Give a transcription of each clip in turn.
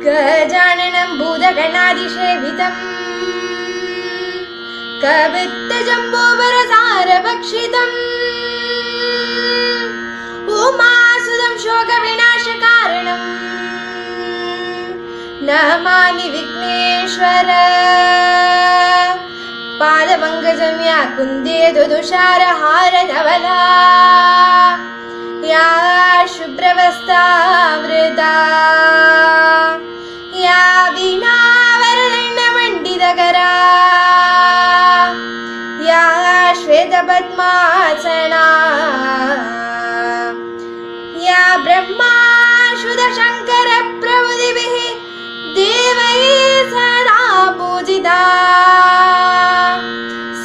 गजाननं भूतगणादिसेवितं कवित्तजम्बूफलसारभक्षितम् उमासुतं शोकविनाशकारणं नमामि विघ्नेश्वर। पादपङ्कजं या कुन्देतु तुषारहारधवला या शुभ्रवस्त्रावृता या वीणावरदण्डमण्डितकरा या श्वेतपद्मासना या ब्रह्माश्रुतशङ्करप्रभृतिभिः देवैः सदा पूजिता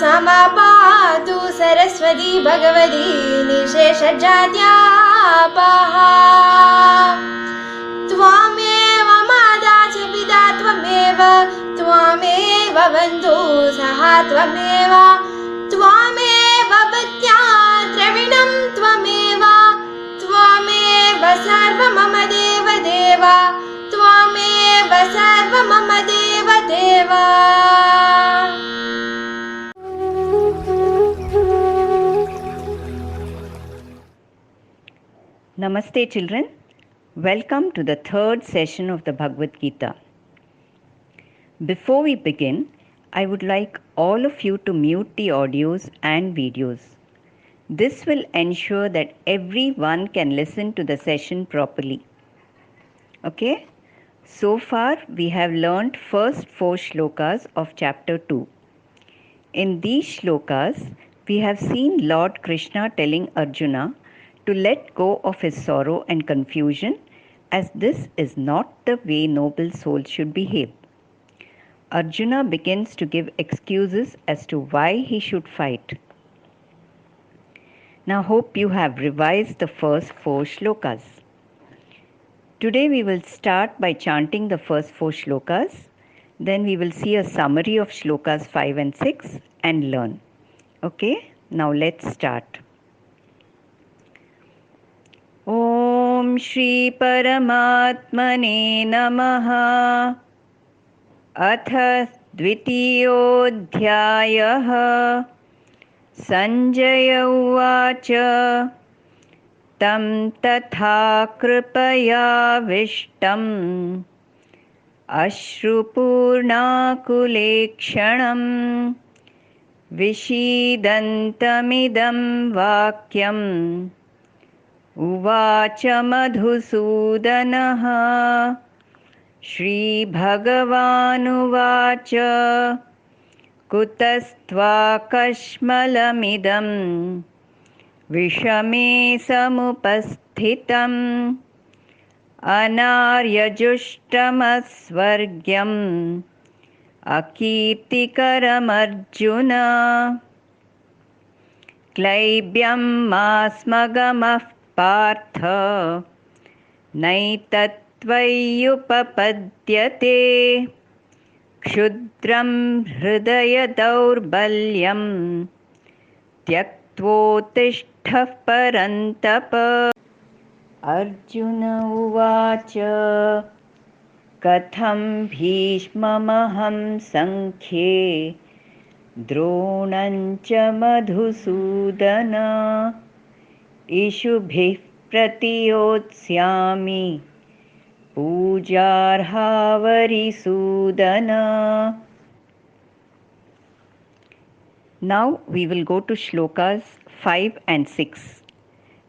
समपातु सरस्वती भगवती निशेषजात्यापहा। त्वमेव माता च पिता त्वमेव त्वमेव बन्धुः सखा त्वमेव त्वमेव पत्या द्रविणं त्वमेव त्वमेव सर्वं मम देव देव त्वमेव सर्वं मम देव देव। Namaste children, welcome to the third session of the Bhagavad Gita. Before we begin, I would like all of you to mute the audios and videos. This will ensure that everyone can listen to the session properly. Okay? So far we have learnt first 4 shlokas of chapter 2. In these shlokas, we have seen Lord Krishna telling Arjuna to let go of his sorrow and confusion, as this is not the way noble souls should behave. Arjuna begins to give excuses as to why he should fight. Now hope you have revised the first 4 shlokas. Today we will start by chanting the first 4 shlokas. Then we will see a summary of shlokas 5 and 6 and learn. Okay, now let's start. Om Shri Paramatmane Namaha. Atha Dvitiyodhyayah. Sanjaya Uvacha. Tam tatha kripaya vishtam. Ashrupurnakulekshanam. Vishidantamidam vakyam. Uvacha Madhusudanaha. Shri Bhagavanuvacha. Kutastva kashmalamidam. Vishame samupasthitam. Anaryajushtamasvargyam. Akirtikaram Arjuna. Klaibyam masmagamah Partha Naitatvayupapadyate. Kshudram hridaya daurbalyam. Tyaktvotishtha parantapa. Arjuna uvacha. Katham bhishmamaham sankhye. Dronancha madhusudana. Ishubhih pratiyotsyami. Pujarhavari-sudana. Now we will go to shlokas 5 and 6.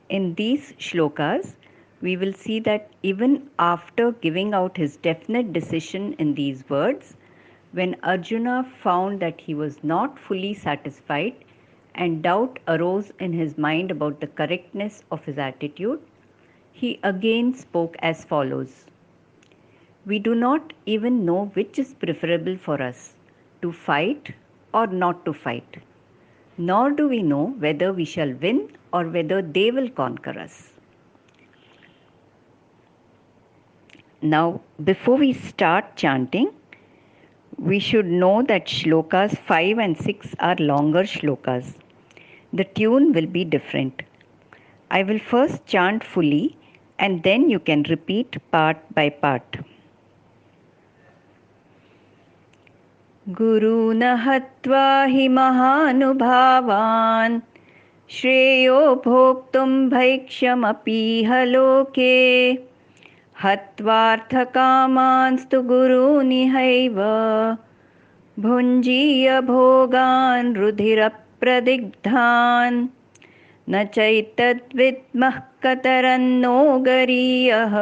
In these shlokas, we will see that even after giving out his definite decision in these words, when Arjuna found that he was not fully satisfied and doubt arose in his mind about the correctness of his attitude, he again spoke as follows. We do not even know which is preferable for us, to fight or not to fight, nor do we know whether we shall win or whether they will conquer us. Now, before we start chanting, we should know that shlokas 5 and 6 are longer shlokas. The tune will be different. I will first chant fully and then you can repeat part by part. गुरून् हत्वा हि महानुभावान् श्रेयो भोक्तुं भैक्ष्यमपीह लोके हत्वार्थकामांस्तु गुरूनिहैव भुञ्जीय भोगान् रुधिरप्रदिग्धान् न चैतद्विद्मः कतरन्नो गरीयः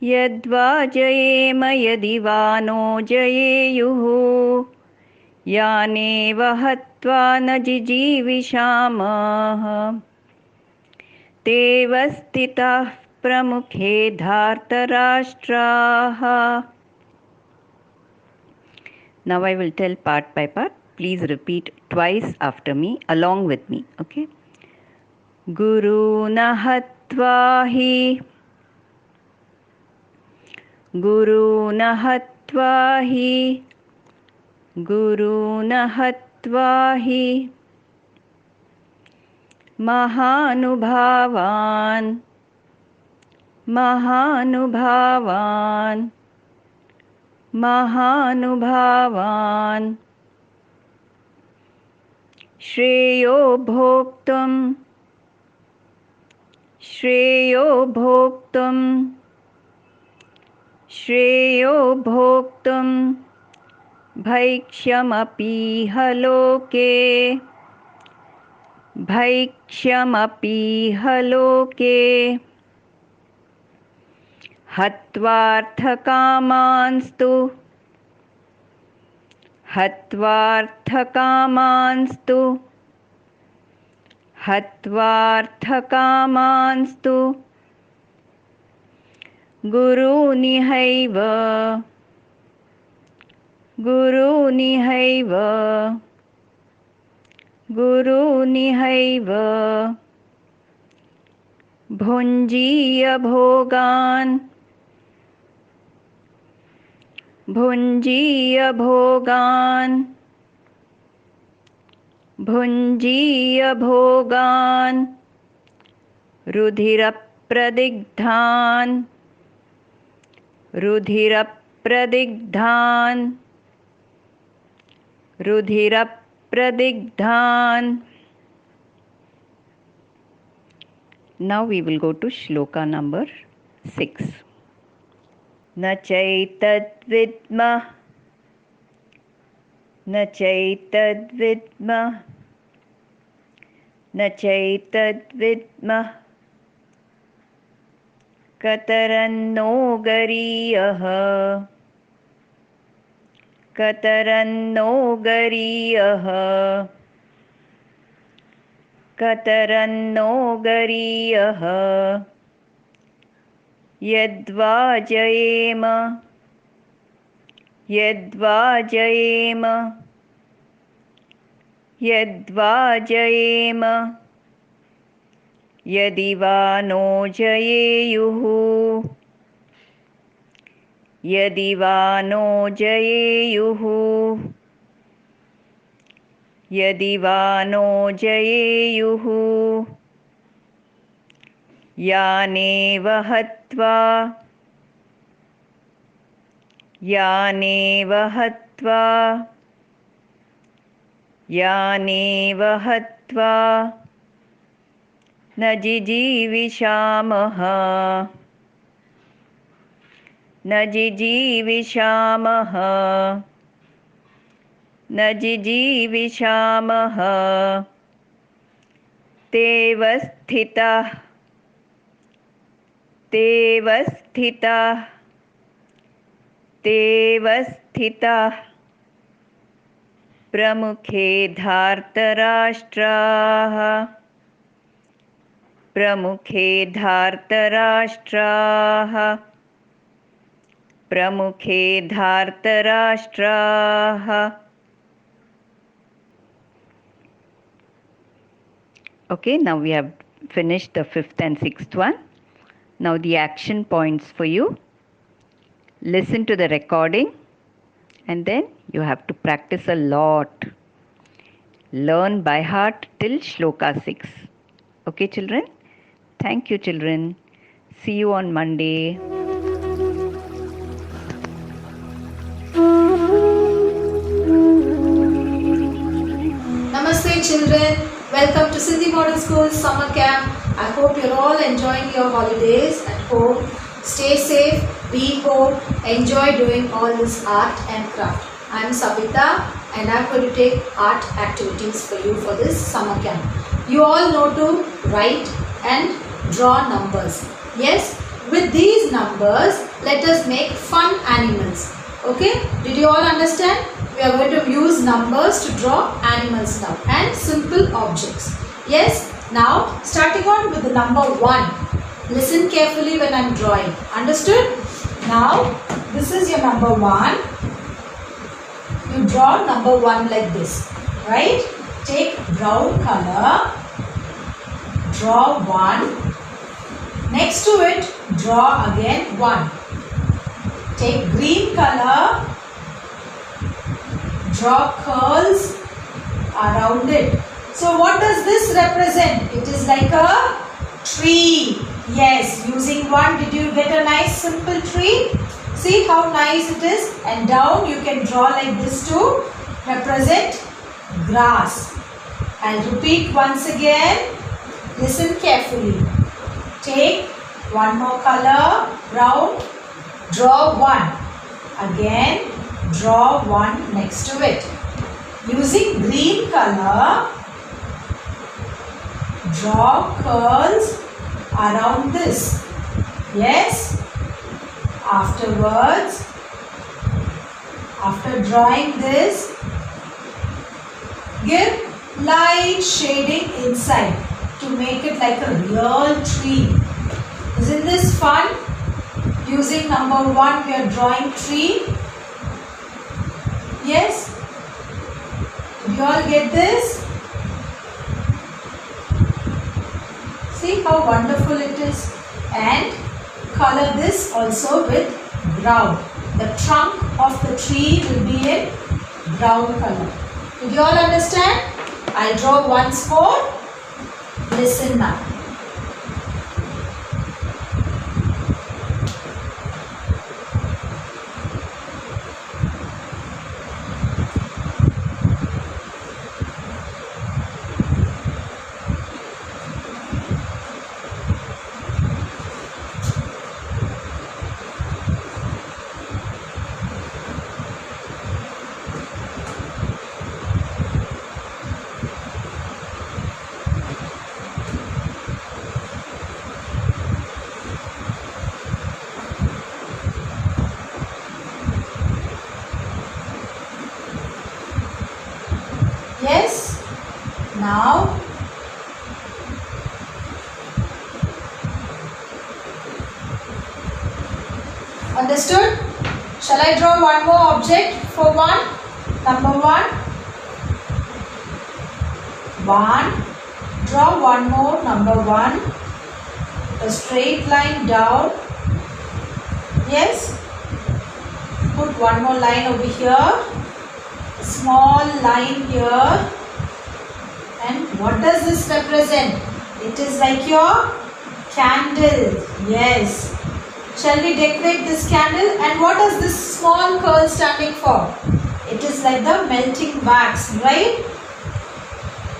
यद्वा जयेम यदि वा no जयेयुः यानेव हत्वा न जिजीविषामः तेव स्थिताः प्रमुखे धार्तराष्ट्राः. Now I will tell part by part. Please repeat twice after me along with me. Okay? Guruna hatva hi Guruna hatva hi Guruna hatva hi Mahanubhavan Mahanubhavan Mahanubhavan Shreyo bhoktum Shreyo bhoktum Shreyo bhoktum Bhaikshyamapīha loke Bhaikshyamapīha loke Hatvarthakamanstu Hatvarthakamanstu Hatvarthakamanstu Gurunihaiva Gurunihaiva Gurunihaiva Bhunjiya bhogan Bhunjiya bhogan Bhunjiya bhogan Rudhirapradigdhan Rudhirapradigdhan Rudhirapradigdhan. Now we will go to shloka number 6. Na chaitadvidma Na chaitadvidma Na chaitadvidma Kataranno gariyah Kataranno gariyah Kataranno gariyah Yadva jayema Yadva jayema Yadva jayema Yadi va no jayeyuhu Yadi va no jayeyuhu Yadi va no jayeyuhu Yaneva hatva Yaneva hatva Yaneva hatva Na jijivishamaha Na jijivishamaha Na jijivishamaha Teva sthitah Teva sthitah Teva sthitah Pramukhe dhartarashtraha Pramukhe dhartarashtraha Pramukhe dhartarashtraha. Okay, now we have finished the 5th and 6th one. Now the action points for you. Listen to the recording and then you have to practice a lot. Learn by heart till shloka 6. Okay, children? Thank you, children. See you on Monday. children, welcome to Sindhi Model School Summer Camp. I hope you're all enjoying your holidays at home. Stay safe, be home, enjoy doing all this art and craft. I'm Sabita and I'm going to take art activities for you for this summer camp. You all know to write and draw numbers. Yes, with these numbers, let us make fun animals. Okay, did you all understand? We are going to use numbers to draw animals now and simple objects. Yes, now starting on with the number 1. Listen carefully when I am drawing. Understood? Now, this is your number 1. You draw number 1 like this. Right? Take brown color. Draw 1. Next to it, draw again 1. Take green color. Draw curls around it. So what does this represent? It is like a tree. Yes, using 1, did you get a nice simple tree? See how nice it is? And down you can draw like this to represent grass. I'll repeat once again. Listen carefully. Take one more color, brown. Draw 1. Again, draw 1 next to it. Using green color, draw curls around this. Yes. Afterwards, after drawing this, give light shading inside to make it like a real tree. Isn't this fun? Using number 1, we are drawing tree. Yes? Did you all get this? See how wonderful it is. And color this also with brown. The trunk of the tree will be in brown color. Did you all understand? I'll draw once more. Listen now. Yes? Now, understood? Shall I draw one more object for 1? Number 1. 1. Draw one more, number 1. A straight line down. Yes? Put one more line over here. Small line here. And what does this represent? It is like your candle. Yes. Shall we decorate this candle? And what is this small curl standing for? It is like the melting wax, right?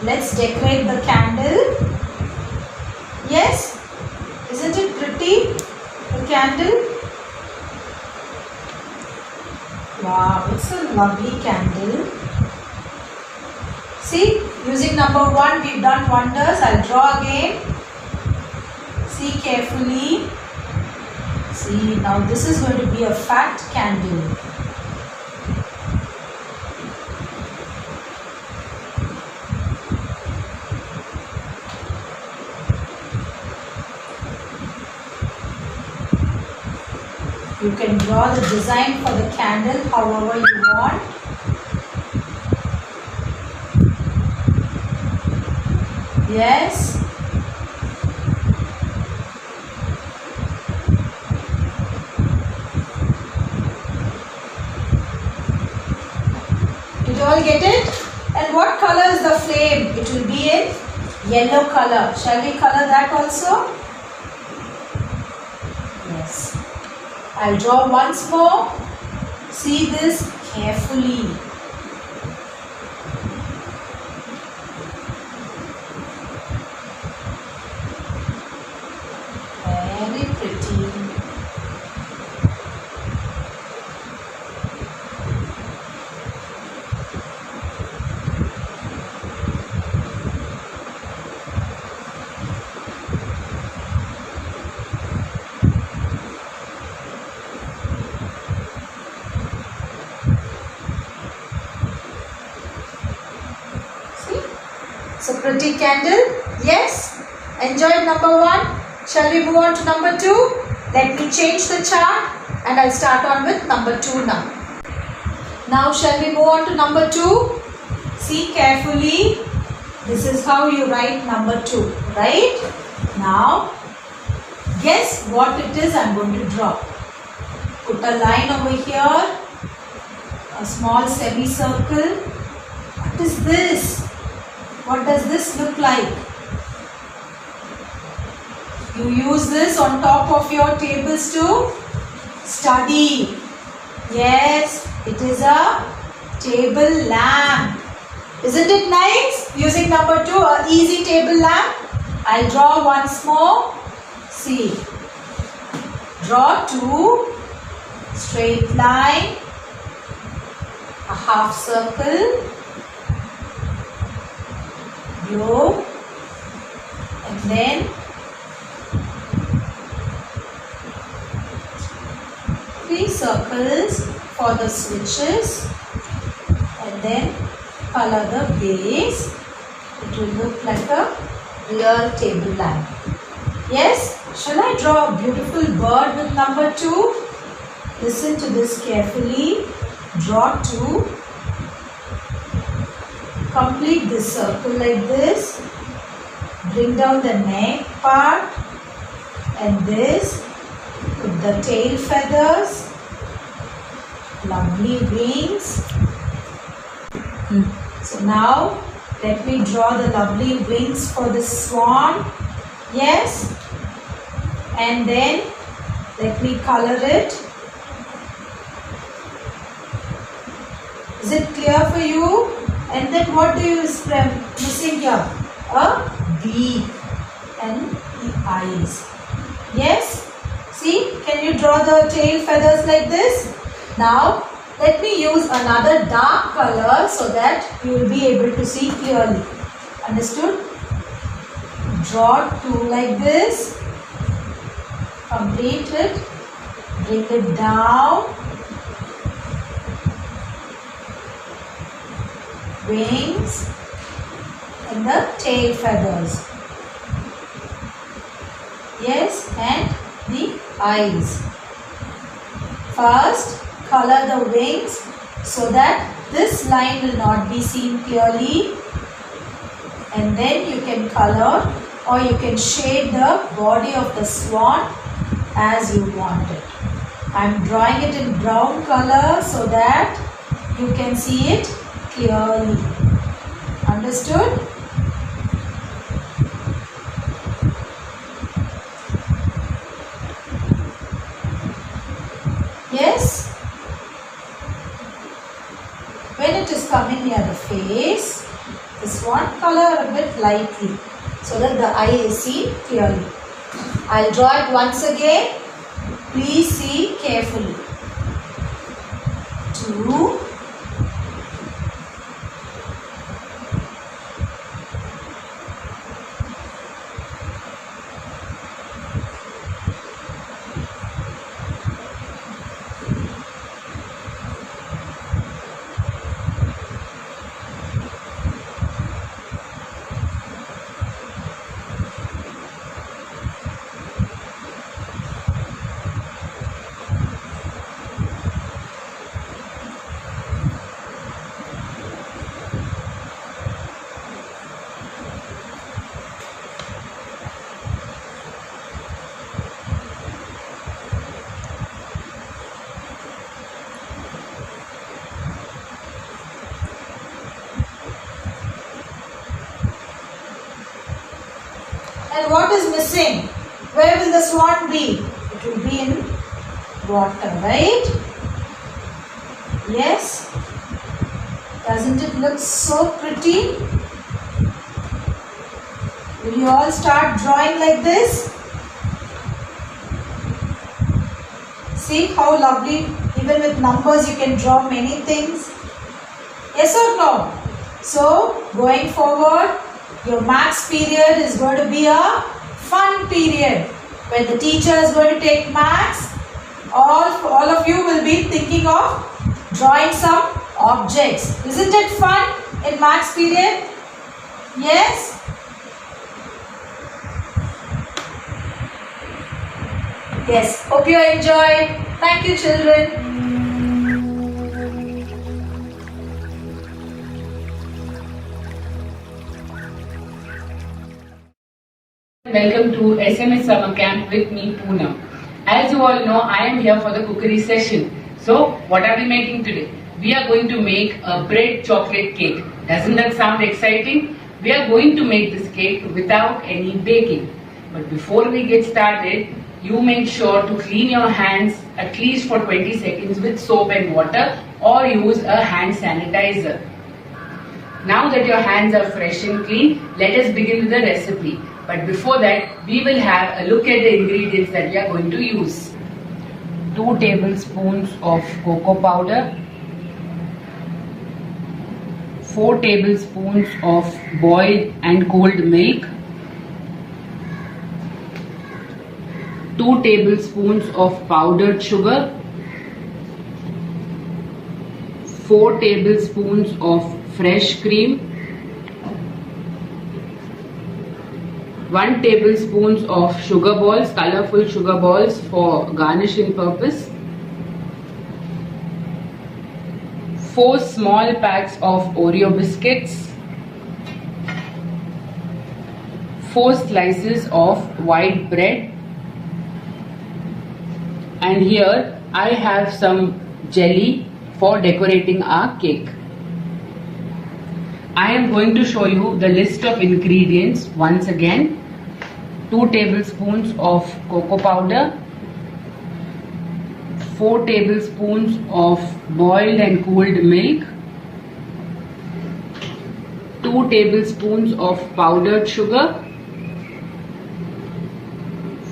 Let's decorate the candle. Yes? Isn't it pretty? The candle? Wow, it's a lovely candle. See, using number 1, we've done wonders. I'll draw again. See carefully. See, now this is going to be a fat candle. You can draw the design for the candle however you want. Yes. Did you all get it? And what color is the flame? It will be in yellow color. Shall we color that also? Yes. I'll draw once more. See this carefully. So pretty candle. Yes. Enjoyed number 1. Shall we move on to number 2? Let me change the chart and I'll start on with number 2 now. Now shall we move on to number 2? See carefully. This is how you write number 2. Right? Now guess what it is I'm going to draw. Put a line over here. A small semicircle. What is this? What does this look like? You use this on top of your tables to study. Yes, it is a table lamp. Isn't it nice? Using number 2, a easy table lamp. I'll draw once more. See. Draw 2 straight line, a half circle, blue, and then 3 circles for the switches, and then color the base. It will look like a real table lamp. Yes? Shall I draw a beautiful bird with number 2? Listen to this carefully. Draw 2. Complete this circle like this. Bring down the neck part. And this. Put the tail feathers. Lovely wings. So now let me draw the lovely wings for the swan. Yes. And then let me color it. Is it clear for you? And then what do you missing here? A beak and the eyes. Yes? See? Can you draw the tail feathers like this? Now let me use another dark color so that you will be able to see clearly. Understood? Draw 2 like this. Complete it. Bring it down. Wings and the tail feathers. Yes, and the eyes. First, color the wings so that this line will not be seen clearly, and then you can color or you can shade the body of the swan as you want it. I am drawing it in brown color so that you can see it clearly. Understood? Yes? When it is coming near the face, the swan color a bit lightly so that the eye is seen clearly. I'll draw it once again. Please see carefully. 2. And what is missing? Where will the swan be? It will be in water, right? Yes? Doesn't it look so pretty? Will you all start drawing like this? See how lovely, even with numbers you can draw many things. Yes or no? So, going forward, your maths period is going to be a fun period where the teacher is going to take maths. All of you will be thinking of drawing some objects. Isn't it fun in maths period? Yes? Yes. Hope you enjoyed. Thank you, children. Welcome to SMS Summer Camp with me, Poonam. As you all know, I am here for the cookery session. So, what are we making today? We are going to make a bread chocolate cake. Doesn't that sound exciting? We are going to make this cake without any baking. But before we get started, you make sure to clean your hands at least for 20 seconds with soap and water or use a hand sanitizer. Now that your hands are fresh and clean, let us begin with the recipe. But before that, we will have a look at the ingredients that we are going to use. 2 tablespoons of cocoa powder, 4 tablespoons of boiled and cold milk, 2 tablespoons of powdered sugar, 4 tablespoons of fresh cream, 1 tablespoon of sugar balls, colorful sugar balls for garnishing purpose, 4 small packs of Oreo biscuits, 4 slices of white bread, and here I have some jelly for decorating our cake. I am going to show you the list of ingredients once again. 2 tablespoons of cocoa powder, 4 tablespoons of boiled and cooled milk, 2 tablespoons of powdered sugar,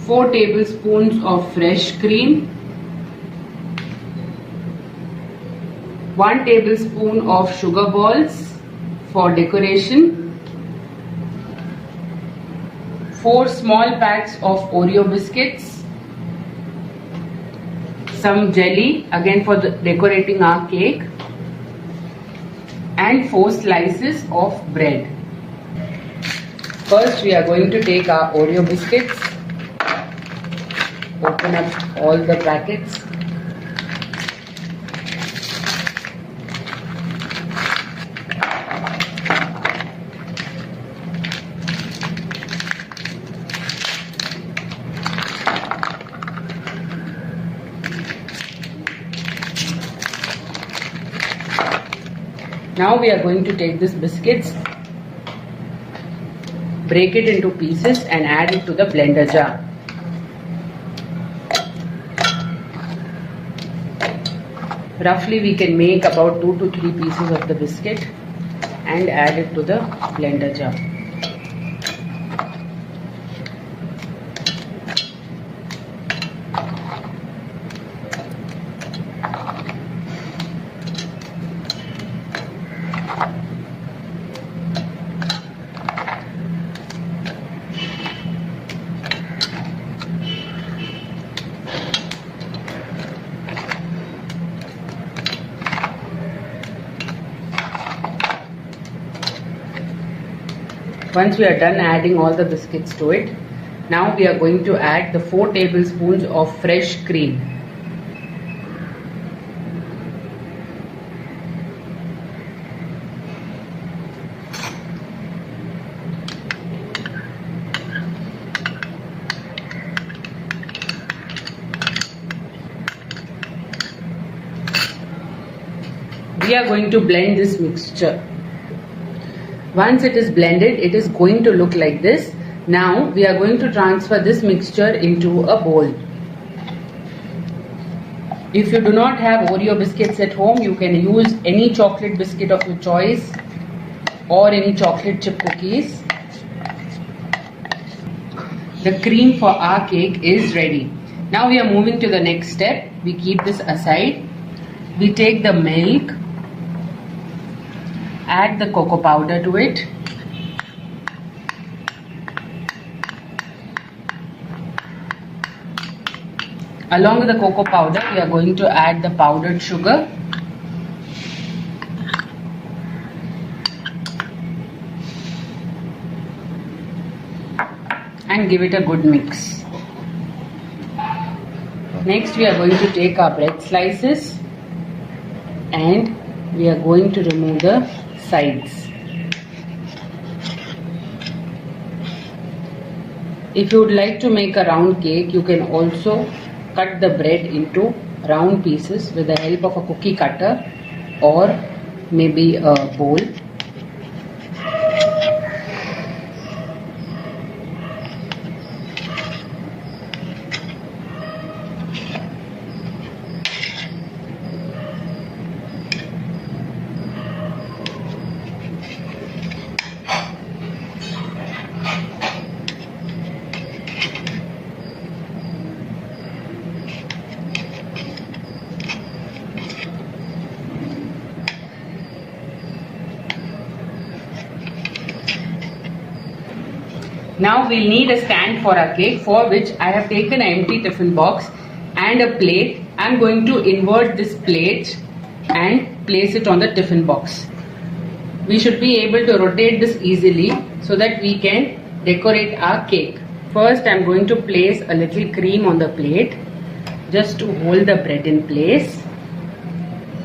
4 tablespoons of fresh cream, 1 tablespoon of sugar balls for decoration, 4 small packs of Oreo biscuits, some jelly again for decorating our cake, and 4 slices of bread. First we are going to take our Oreo biscuits, open up all the packets. Now we are going to take this biscuits, break it into pieces and add it to the blender jar. Roughly we can make about 2 to 3 pieces of the biscuit and add it to the blender jar. Once we are done adding all the biscuits to it, now we are going to add the 4 tablespoons of fresh cream. We are going to blend this mixture. Once it is blended, it is going to look like this. Now we are going to transfer this mixture into a bowl. If you do not have Oreo biscuits at home, you can use any chocolate biscuit of your choice or any chocolate chip cookies. The cream for our cake is ready. Now we are moving to the next step. We keep this aside. We take the milk, add the cocoa powder to it, along with the cocoa powder we are going to add the powdered sugar, and give it a good mix. Next we are going to take our bread slices and we are going to remove the sides. If you would like to make a round cake, you can also cut the bread into round pieces with the help of a cookie cutter or maybe a bowl. Now we'll need a stand for our cake, for which I have taken an empty tiffin box and a plate. I'm going to invert this plate and place it on the tiffin box. We should be able to rotate this easily so that we can decorate our cake. First I'm going to place a little cream on the plate just to hold the bread in place.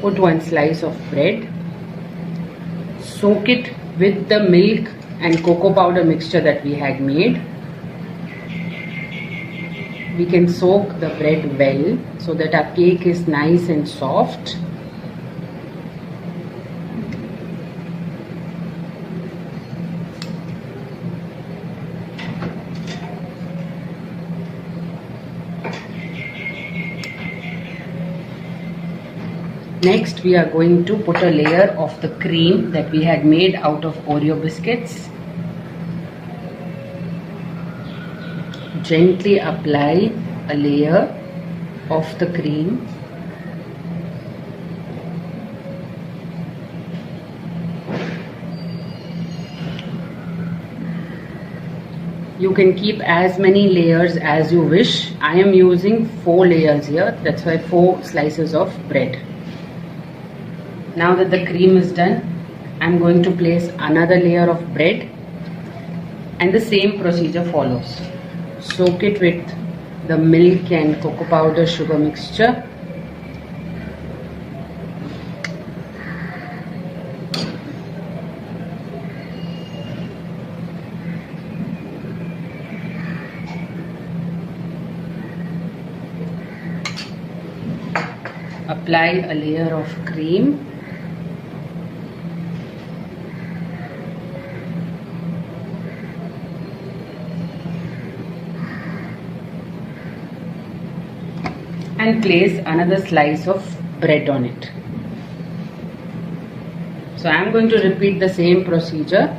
Put one slice of bread. Soak it with the milk and cocoa powder mixture that we had made. We can soak the bread well so that our cake is nice and soft. Next we are going to put a layer of the cream that we had made out of Oreo biscuits. Gently apply a layer of the cream. You can keep as many layers as you wish. I am using 4 layers here, that's why 4 slices of bread. Now that the cream is done, I'm going to place another layer of bread and the same procedure follows. Soak it with the milk and cocoa powder sugar mixture. Apply a layer of cream. And place another slice of bread on it. So I am going to repeat the same procedure.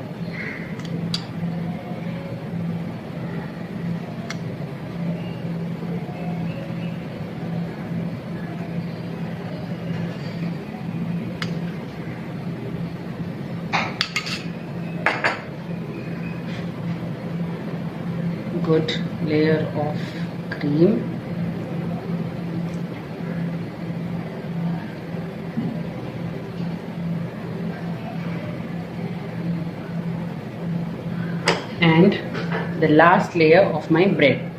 Good layer of cream. And the last layer of my bread.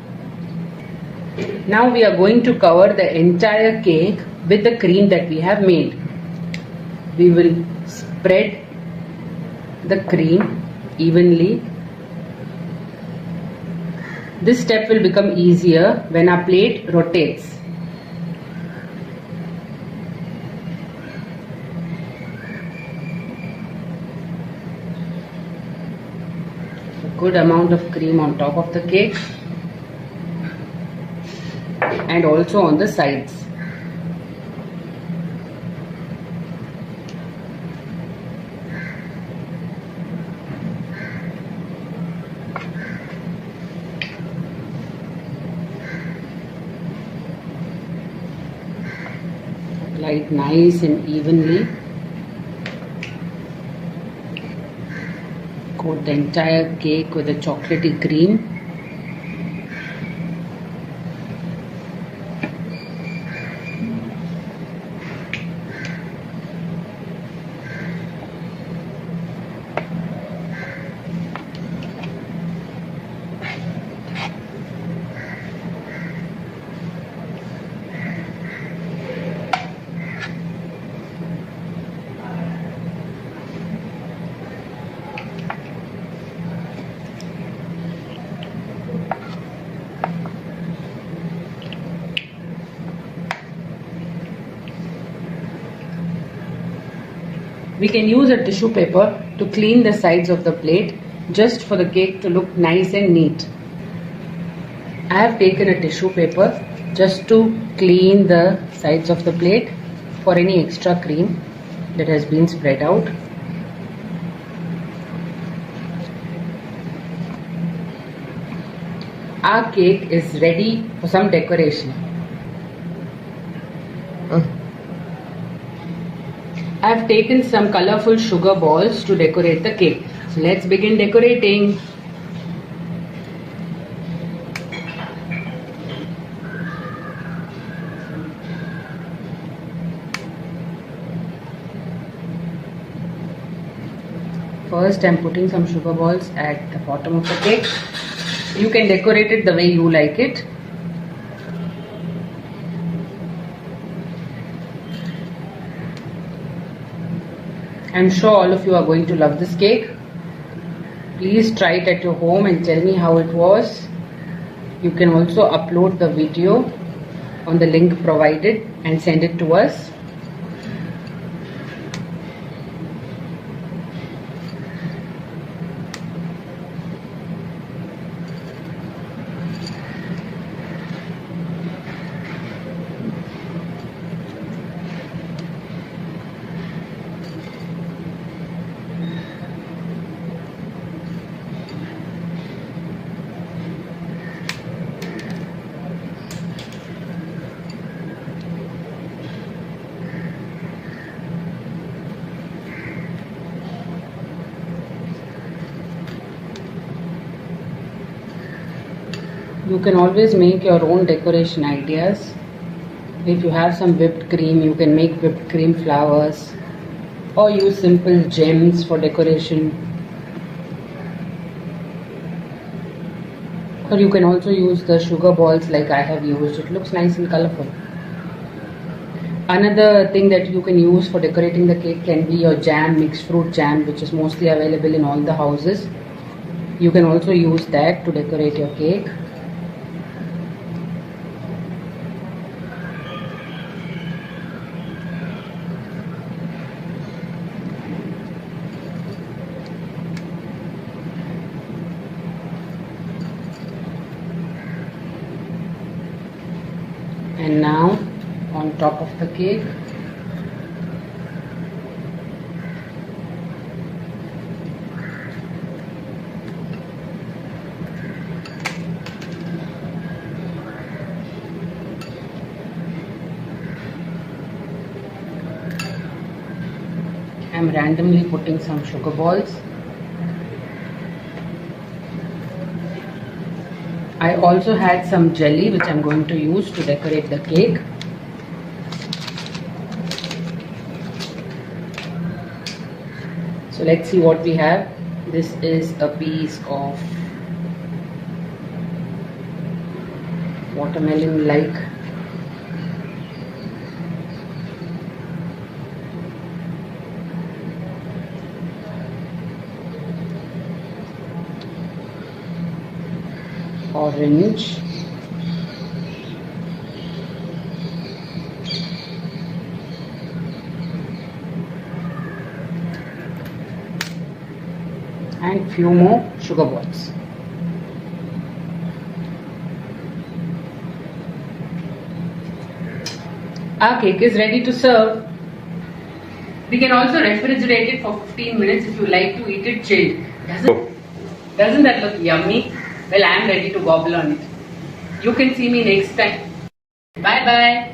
Now we are going to cover the entire cake with the cream that we have made. We will spread the cream evenly. This step will become easier when our plate rotates. Good amount of cream on top of the cake and also on the sides. Apply it nice and evenly. Coat the entire cake with a chocolatey cream. We can use a tissue paper to clean the sides of the plate just for the cake to look nice and neat. I have taken a tissue paper just to clean the sides of the plate for any extra cream that has been spread out. Our cake is ready for some decoration. I have taken some colorful sugar balls to decorate the cake. So let's begin decorating. First, I'm putting some sugar balls at the bottom of the cake. You can decorate it the way you like it. I'm sure all of you are going to love this cake. Please try it at your home and tell me how it was. You can also upload the video on the link provided and send it to us. You can always make your own decoration ideas. If you have some whipped cream, you can make whipped cream flowers or use simple gems for decoration. Or you can also use the sugar balls like I have used. It looks nice and colorful. Another thing that you can use for decorating the cake can be your jam, mixed fruit jam, which is mostly available in all the houses. You can also use that to decorate your cake. And now on top of the cake, I'm randomly putting some sugar balls. I also had some jelly which I'm going to use to decorate the cake. So let's see what we have. This is a piece of watermelon-like orange, and few more sugar balls. Our cake is ready to serve. We can also refrigerate it for 15 minutes if you like to eat it chilled. Doesn't that look yummy? Well, I am ready to gobble on it. You can see me next time. Bye bye.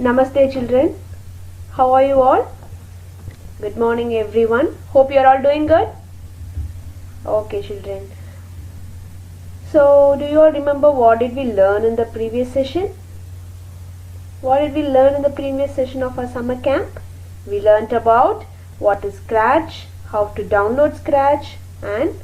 Namaste children. How are you all? Good morning everyone. Hope you are all doing good. Okay children. So do you all remember what did we learn in the previous session? What did we learn in the previous session of our summer camp? We learnt about what is Scratch, how to download Scratch, and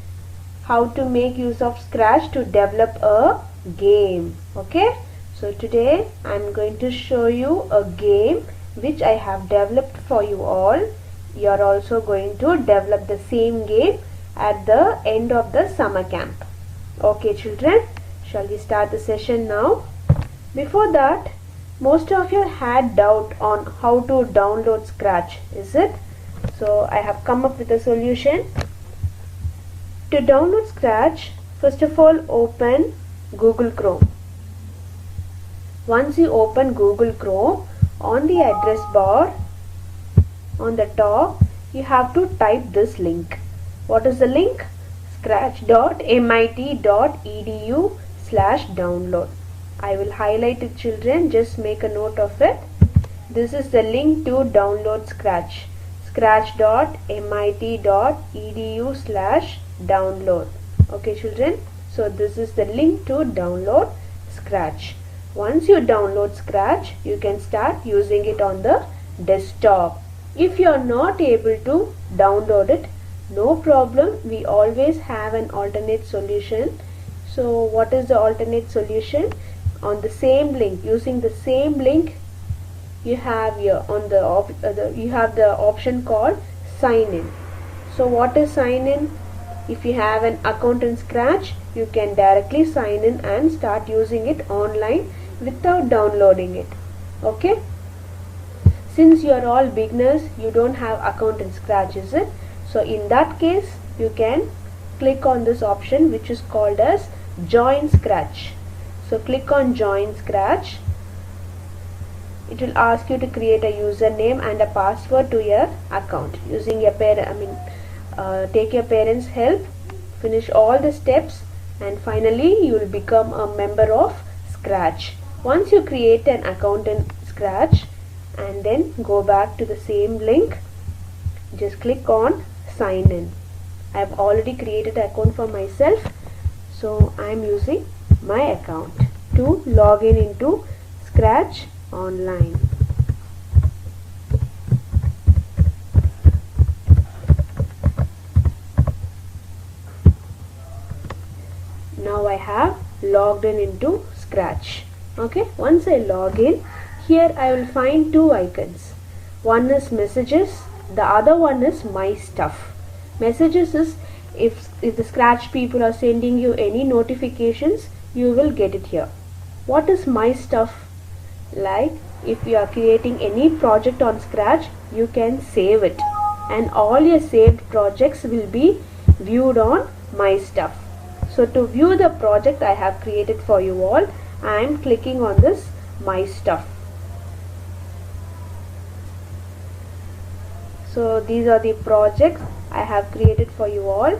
how to make use of Scratch to develop a game. Okay, so today I am going to show you a game which I have developed for you all. You are also going to develop the same game at the end of the summer camp. Okay children, shall we start the session now? Before that, most of you had doubt on how to download Scratch, is it? So I have come up with a solution. To download Scratch, first of all open Google Chrome. Once you open Google Chrome, on the address bar on the top you have to type this link. What is the link? scratch.mit.edu/download. I will highlight it children, just make a note of it. This is the link to download Scratch. scratch.mit.edu/download. Okay children, so this is the link to download Scratch. Once you download Scratch, you can start using it on the desktop. If you are not able to download it, no problem, we always have an alternate solution. So what is the alternate solution? On the same link, using the same link, you have here on the you have the option called sign in. So what is sign in? If you have an account in Scratch, you can directly sign in and start using it online without downloading it. Okay, since you are all beginners, you don't have account in Scratch, is it? So in that case, you can click on this option which is called as join Scratch. So click on join Scratch. It will ask you to create a username and a password to your account using your take your parents' help, finish all the steps, and finally you will become a member of Scratch. Once you create an account in Scratch and then go back to the same link, just click on sign in. I have already created an account for myself, so I am using my account to log in into Scratch online. Now I have logged in into Scratch. Okay, once I log in, here I will find two icons. One is messages, the other one is my stuff. Messages is if the Scratch people are sending you any notifications, you will get it here. What is my stuff? Like if you are creating any project on Scratch, you can save it, and all your saved projects will be viewed on my stuff. So to view the project I have created for you all, I am clicking on this my stuff. So these are the projects I have created for you all,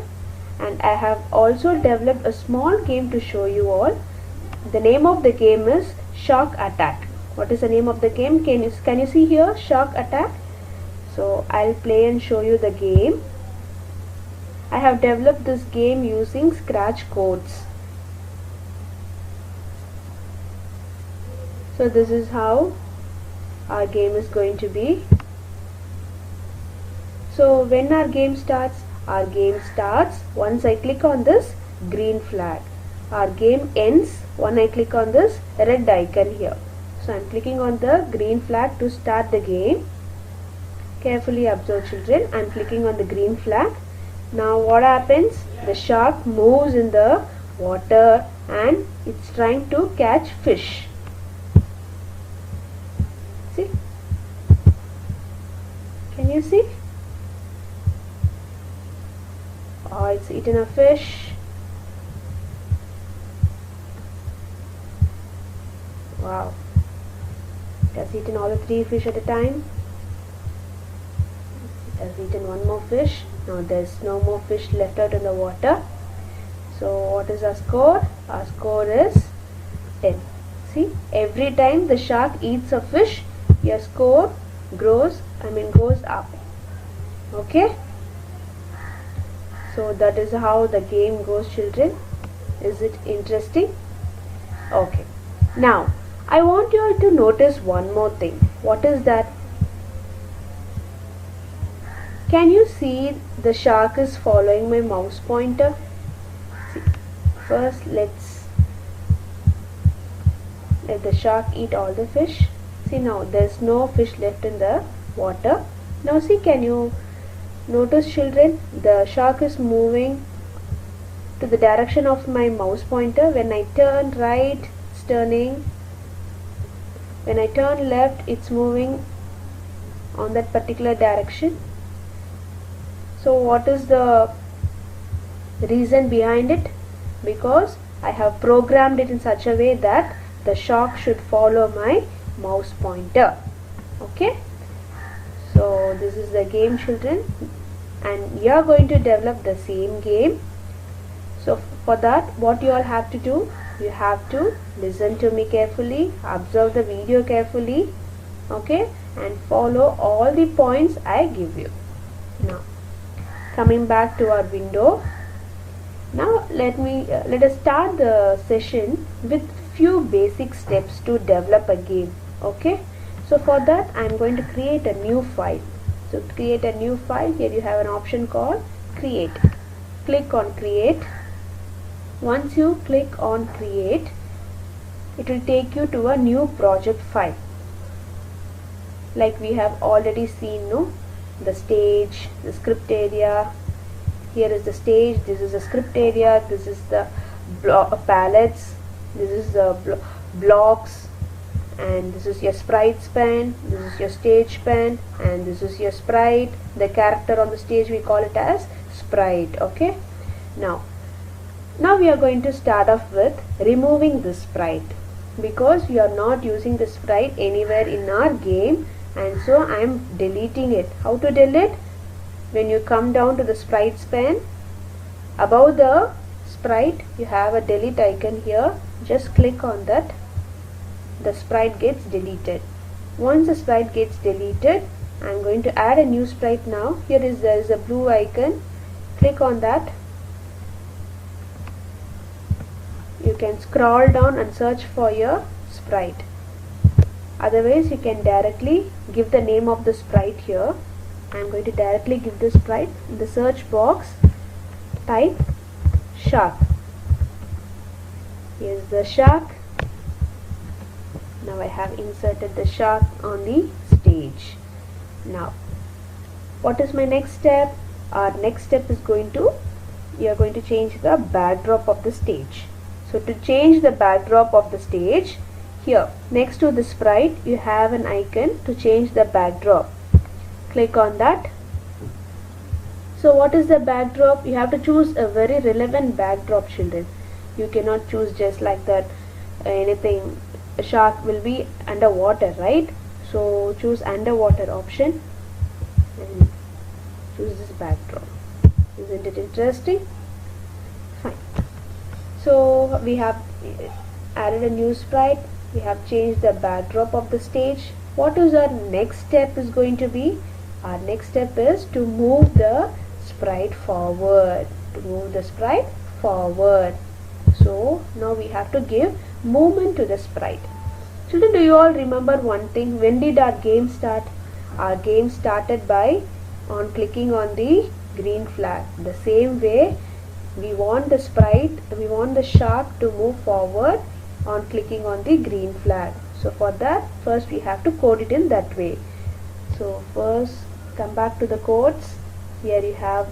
and I have also developed a small game to show you all. The name of the game is Shark Attack. What is the name of the game? Can you see here, Shark Attack? So I'll play and show you the game. I have developed this game using Scratch codes. So this is how our game is going to be. So when our game starts once I click on this green flag. Our game ends when I click on this red icon here. So I am clicking on the green flag to start the game. Carefully observe children. I am clicking on the green flag. Now what happens? The shark moves in the water and it's trying to catch fish. See? Can you see? Oh, it's eaten a fish. Wow. It has eaten all the 3 fish at a time. It has eaten one more fish. Now there's no more fish left out in the water. So what is our score? Our score is 10. See, every time the shark eats a fish, your score goes up. Okay, so that is how the game goes, children. Is it interesting? Okay, now I want you all to notice one more thing. What is that? Can you see the shark is following my mouse pointer? See, first let's let the shark eat all the fish. See, now there's no fish left in the water. Now see, can you notice, children, the shark is moving to the direction of my mouse pointer. When I turn right, it's turning. When I turn left, it's moving on that particular direction. So what is the reason behind it? Because I have programmed it in such a way that the shark should follow my mouse pointer. Okay, so this is the game, children, and you are going to develop the same game. So for that, what you all have to do, you have to listen to me carefully, observe the video carefully, okay, and follow all the points I give you. Now coming back to our window, now let us start the session with few basic steps to develop a game. Okay, so for that I am going to create a new file. So to create a new file, here you have an option called create. Click on create. Once you click on create, it will take you to a new project file. Like we have already seen, no? The stage, the script area. Here is the stage, this is the script area, this is the palettes, this is the blocks, and this is your sprite span, this is your stage span, and this is your sprite. The character on the stage, we call it as sprite. Okay, now we are going to start off with removing the sprite, because we are not using the sprite anywhere in our game, and so I am deleting it. How to delete? When you come down to the sprite span, above the sprite you have a delete icon here. Just click on that. The sprite gets deleted. Once the sprite gets deleted, I am going to add a new sprite now. There is a blue icon. Click on that. You can scroll down and search for your sprite. Otherwise, you can directly give the name of the sprite here. I am going to directly give the sprite. In the search box, type shark. Here's the shark. Now I have inserted the shark on the stage. Now, what is my next step? Our next step is you are going to change the backdrop of the stage. So to change the backdrop of the stage, here next to the sprite you have an icon to change the backdrop. Click on that. So what is the backdrop? You have to choose a very relevant backdrop, children. You cannot choose just like that anything. A shark will be underwater, right? So choose underwater option and choose this backdrop. Isn't it interesting? Fine. So we have added a new sprite. We have changed the backdrop of the stage. What is our next step is going to be? Our next step is to move the sprite forward. So now we have to give movement to the sprite. Children, do you all remember one thing? When did our game start? Our game started by clicking on the green flag. The same way, we want the shark to move forward on clicking on the green flag. So for that, first we have to code it in that way. So first, come back to the codes. Here you have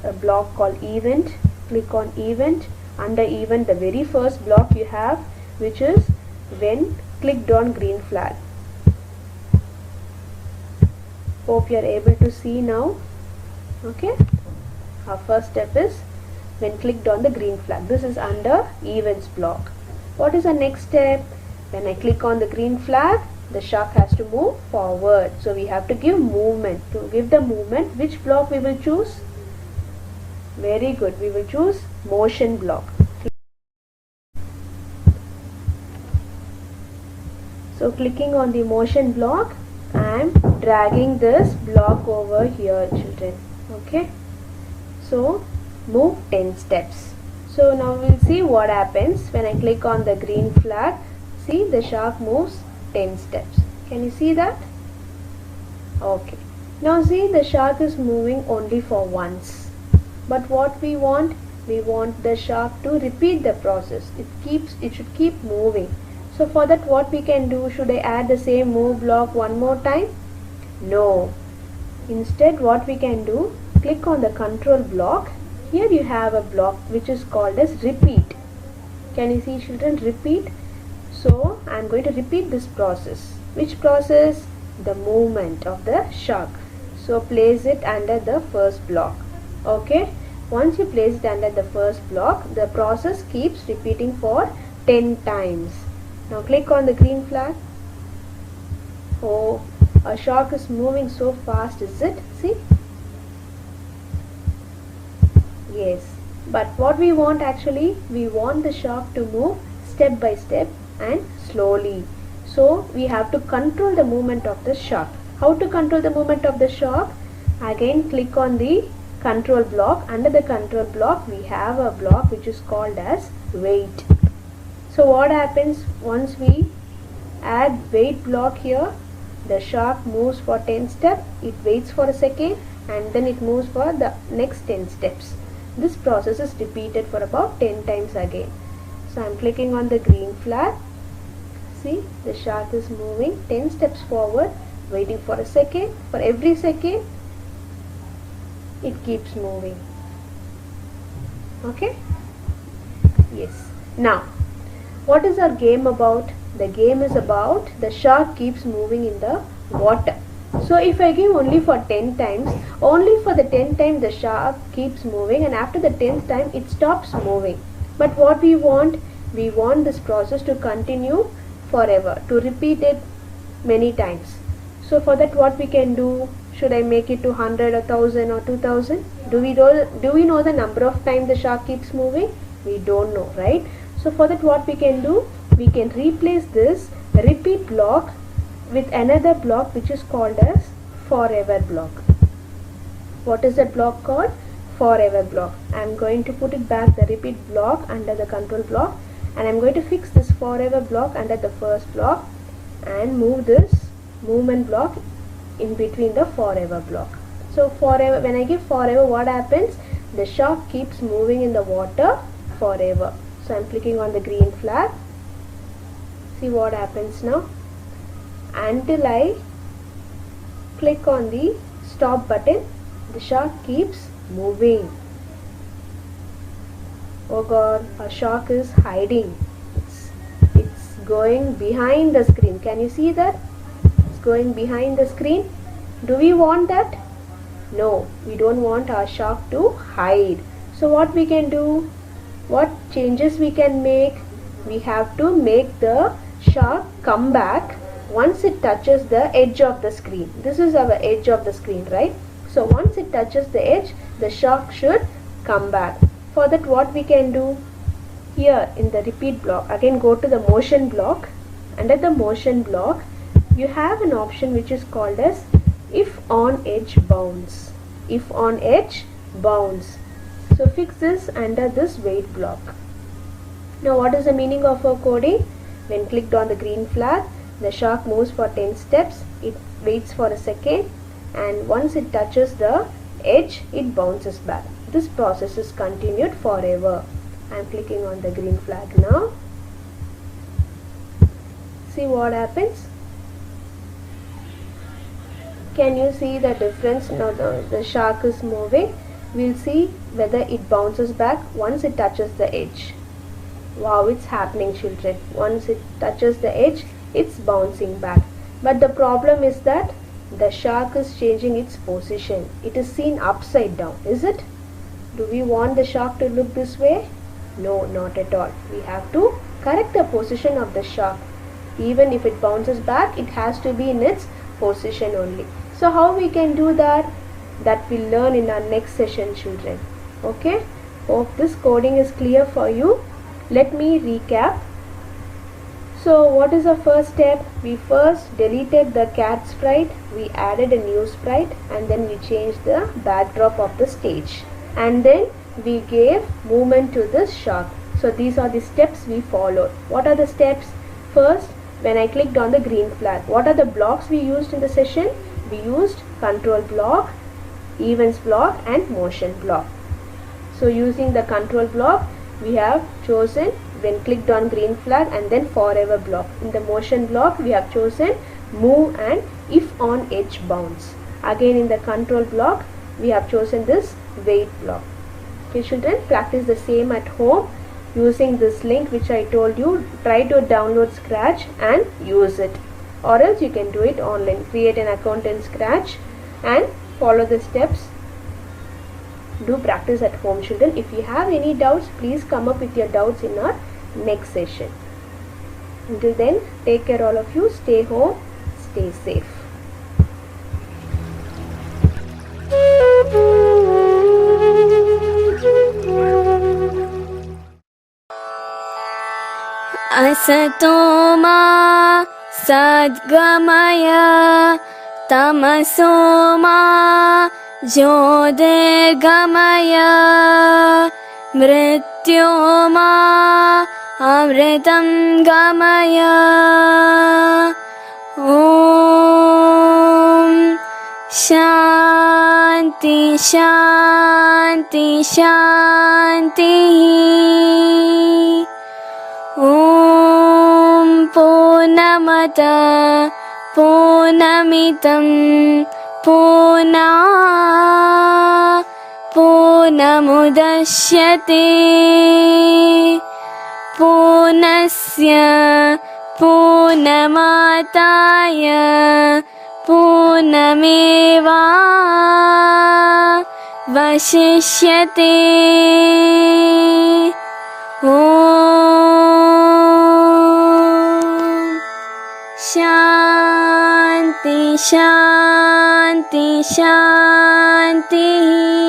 a block called event. Click on event. Under event, the very first block you have, which is when clicked on green flag. Hope you are able to see now. Okay, our first step is when clicked on the green flag. This is under events block. What is the next step? When I click on the green flag, the shark has to move forward. So we have to give movement. To give the movement, which block we will choose? Very good. We will choose motion block. So clicking on the motion block, I am dragging this block over here, children. Okay, so move 10 steps. So now we'll see what happens when I click on the green flag. See, the shark moves 10 steps. Can you see that? Okay, now see, the shark is moving only for once, but what we want the shark to repeat the process. It should keep moving. So for that, what we can do, should I add the same move block one more time? No. Instead, what we can do, click on the control block. Here you have a block which is called as repeat. Can you see, children? Repeat. So I am going to repeat this process. Which process? The movement of the shark. So place it under the first block. Okay. Once you place it under the first block, the process keeps repeating for 10 times. Now click on the green flag. Oh, a shark is moving so fast, is it? See? Yes. But what we want actually, we want the shark to move step by step and slowly. So we have to control the movement of the shark. How to control the movement of the shark? Again, click on the control block. Under the control block, we have a block which is called as wait. So what happens once we add wait block here? The shark moves for 10 steps, it waits for a second, and then it moves for the next 10 steps. This process is repeated for about 10 times again. So I am clicking on the green flag. See, the shark is moving 10 steps forward, waiting for a second. For every second, it keeps moving. Okay? Yes. Now, what is our game about? The game is about the shark keeps moving in the water. So if I give only for 10 times, only for the 10th time the shark keeps moving, and after the 10th time it stops moving. But what we want this process to continue forever, to repeat it many times. So for that, what we can do, should I make it to 100 or 1000 or 2000? Do we know the number of times the shark keeps moving? We don't know, right? So for that, what we can do, we can replace this repeat block with another block which is called as forever block. What is that block called? Forever block. I am going to put it back, the repeat block under the control block, and I am going to fix this forever block under the first block and move this movement block in between the forever block. So forever, when I give forever, what happens? The shark keeps moving in the water forever. So I am clicking on the green flag. See what happens now. Until I click on the stop button, the shark keeps moving. Oh God, a shark is hiding. It's going behind the screen. Can you see that? It's going behind the screen. Do we want that? No, we don't want our shark to hide. So what we can do? What changes we can make? We have to make the shark come back once it touches the edge of the screen. This is our edge of the screen, right? So once it touches the edge, the shark should come back. For that, what we can do? Here in the repeat block, again go to the motion block. Under the motion block, you have an option which is called as if on edge bounce. If on edge bounce. So fix this under this wait block. Now what is the meaning of our coding? When clicked on the green flag, the shark moves for 10 steps, it waits for a second, and once it touches the edge, it bounces back. This process is continued forever. I am clicking on the green flag now. See what happens? Can you see the difference? Now the shark is moving. We'll see whether it bounces back once it touches the edge. Wow, it's happening, children. Once it touches the edge, it's bouncing back. But the problem is that the shark is changing its position. It is seen upside down, is it? Do we want the shark to look this way? No, not at all. We have to correct the position of the shark. Even if it bounces back, it has to be in its position only. So how we can do that? That we'll learn in our next session, children. Okay? Hope this coding is clear for you. Let me recap. So what is the first step? We first deleted the cat sprite, we added a new sprite, and then we changed the backdrop of the stage. And then we gave movement to this shark. So these are the steps we followed. What are the steps? First, when I clicked on the green flag, what are the blocks we used in the session? We used control block, events block, and motion block. So using the control block, we have chosen when clicked on green flag and then forever block. In the motion block, we have chosen move and if on edge bounce. Again in the control block, we have chosen this wait block. Okay children, practice the same at home using this link which I told you. Try to download Scratch and use it, or else you can do it online. Create an account in Scratch and follow the steps. Do practice at home children. If you have any doubts, please come up with your doubts in our next session. Until then, take care all of you. Stay home, stay safe. असतो मा सद्गमय तमसो मा ज्योतिर्गमय मृत्योर्मा अमृतं गमय ॐ शान्ति शान्ति शान्तिः ॐ पूर्णमद पूर्णमिदं पूर्णमुदच्यते पूर्णस्य पूर्णमादाय पूर्णमेवावशिष्यते ॐ शान्ति शान्ति शान्तिः